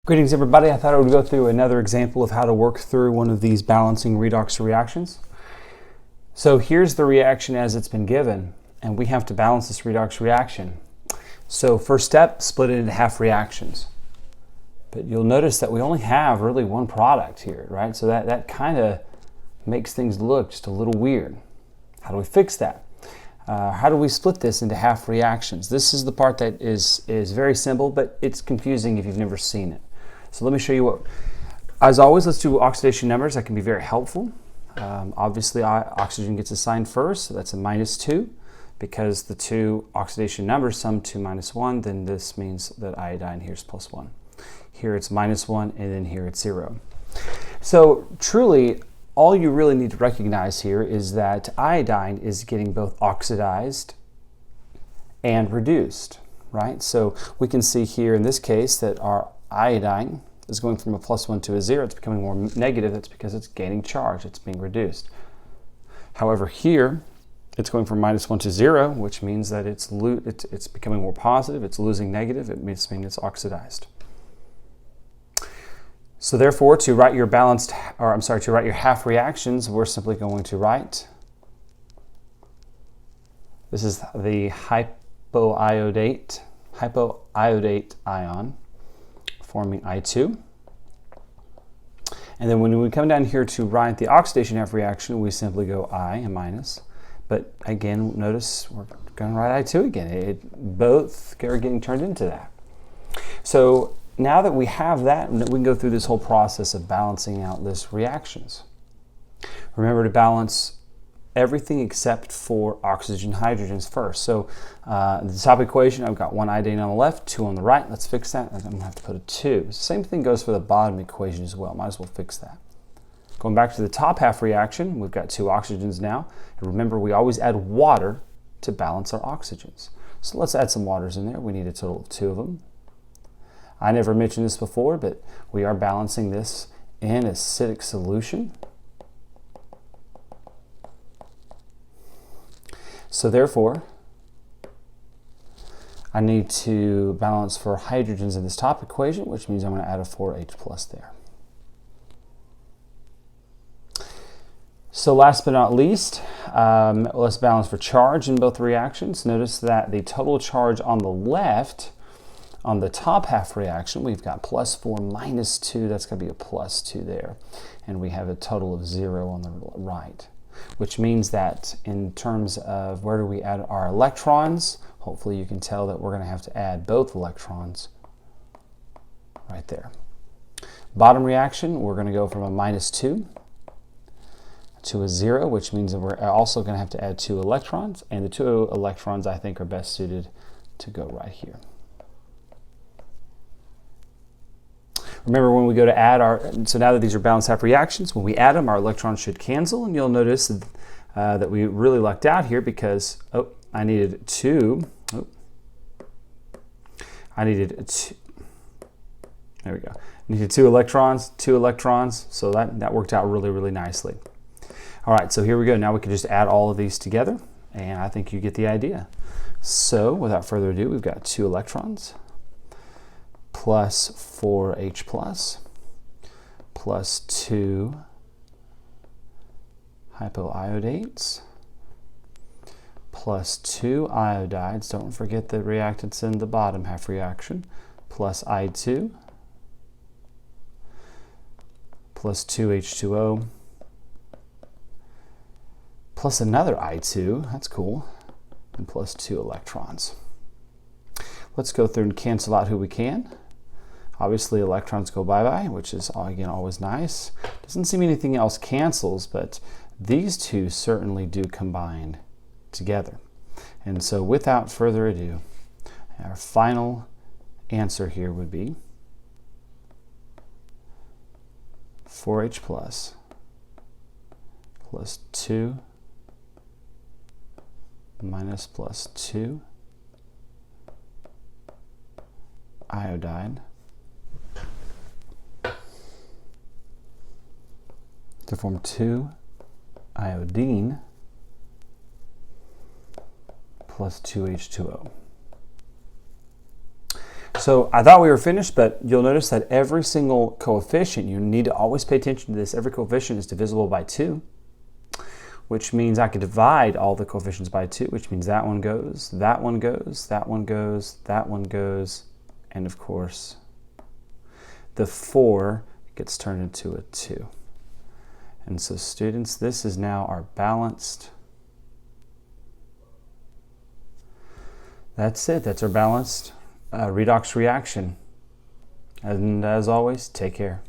Greetings everybody, I thought I would go through another example of how to work through one of these balancing redox reactions. So here's the reaction as it's been given, and we have to balance this redox reaction. So first step, split it into half reactions. But you'll notice that we only have really one product here, right? So that kind of makes things look just a little weird. How do we fix that? How do we split this into half reactions? This is the part that is very simple, but it's confusing if you've never seen it. So let me show you what. As always, let's do oxidation numbers. That can be very helpful. Obviously, oxygen gets assigned first, so that's a -2. Because the two oxidation numbers sum to -1, then this means that iodine here is +1. Here it's -1, and then here it's 0. So truly, all you really need to recognize here is that iodine is getting both oxidized and reduced, right? So we can see here in this case that our iodine is going from a +1 to a 0. It's becoming more negative. That's because it's gaining charge. It's being reduced. However, here it's going from -1 to 0, which means that it's becoming more positive. It's losing negative. It means it's oxidized. So therefore, to write your half reactions, we're simply going to write. This is the hypoiodate ion, forming I2. And then when we come down here to write the oxidation half reaction, we simply go I and minus. But again, notice we're going to write I2 again. Both are getting turned into that. So now that we have that, we can go through this whole process of balancing out this reactions. Remember to balance everything except for oxygen hydrogens first. So the top equation, I've got one iodine on the left, 2 on the right. Let's fix that. I'm going to have to put a 2. Same thing goes for the bottom equation as well. Might as well fix that. Going back to the top half reaction, we've got 2 oxygens now. And remember, we always add water to balance our oxygens. So let's add some waters in there. We need a total of 2 of them. I never mentioned this before, but we are balancing this in acidic solution. So therefore, I need to balance for hydrogens in this top equation, which means I'm going to add a 4H plus there. So last but not least, let's balance for charge in both reactions. Notice that the total charge on the left, on the top half reaction, we've got +4 -2. That's going to be a +2 there. And we have a total of 0 on the right, which means that in terms of where do we add our electrons, hopefully you can tell that we're going to have to add both electrons right there. Bottom reaction, we're going to go from a -2 to a 0, which means that we're also going to have to add 2 electrons, and the 2 electrons I think are best suited to go right here. Remember, when we go to add so now that these are balanced half reactions, when we add them, our electrons should cancel, and you'll notice that we really lucked out here because, I needed 2. There we go. I needed 2 electrons, so that worked out really, really nicely. All right, so here we go. Now we can just add all of these together, and I think you get the idea. So without further ado, we've got 2 electrons. Plus 4H plus 2 hypoiodates plus 2 iodides. Don't forget the reactants in the bottom half reaction. Plus I2 plus 2H2O plus another I2. That's cool. And plus 2 electrons. Let's go through and cancel out who we can. Obviously, electrons go bye-bye, which is, again, always nice. Doesn't seem anything else cancels, but these two certainly do combine together. And so without further ado, our final answer here would be 4H plus 2 minus plus 2 iodide to form 2 iodine plus 2H2O. So I thought we were finished, but you'll notice that every single coefficient, you need to always pay attention to this, every coefficient is divisible by 2, which means I could divide all the coefficients by 2, which means that one goes, that one goes, that one goes, that one goes, and of course, the 4 gets turned into a 2. And so students, this is now our balanced. That's it, that's our balanced redox reaction. And as always, take care.